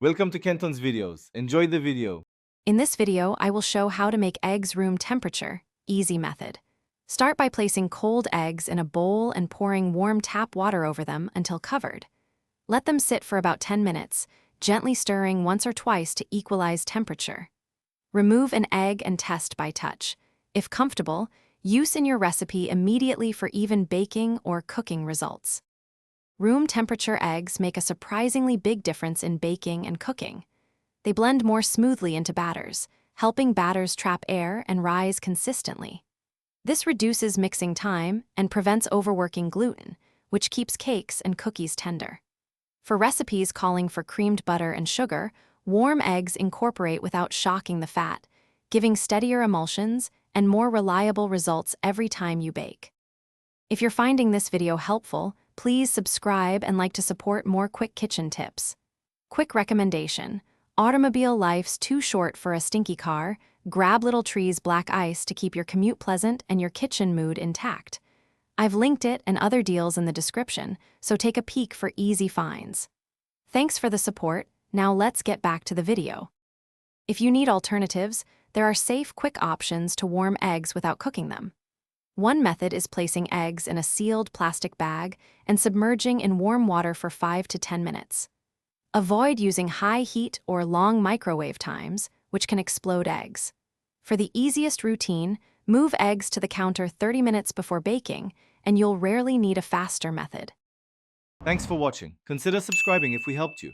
Welcome to Kenton's videos. Enjoy the video. In this video, I will show how to make eggs room temperature, easy method. Start by placing cold eggs in a bowl and pouring warm tap water over them until covered. Let them sit for about 10 minutes, gently stirring once or twice to equalize temperature. Remove an egg and test by touch. If comfortable, use in your recipe immediately for even baking or cooking results. Room temperature eggs make a surprisingly big difference in baking and cooking. They blend more smoothly into batters, helping batters trap air and rise consistently. This reduces mixing time and prevents overworking gluten, which keeps cakes and cookies tender. For recipes calling for creamed butter and sugar, warm eggs incorporate without shocking the fat, giving steadier emulsions and more reliable results every time you bake. If you're finding this video helpful, please subscribe and like to support more quick kitchen tips. Quick recommendation: automobile life's too short for a stinky car. Grab Little Tree's black ice to keep your commute pleasant and your kitchen mood intact. I've linked it and other deals in the description, so take a peek for easy finds. Thanks for the support. Now let's get back to the video. If you need alternatives, there are safe, quick options to warm eggs without cooking them. One method is placing eggs in a sealed plastic bag and submerging in warm water for 5 to 10 minutes. Avoid using high heat or long microwave times, which can explode eggs. For the easiest routine, move eggs to the counter 30 minutes before baking, and you'll rarely need a faster method. Thanks for watching. Consider subscribing if we helped you.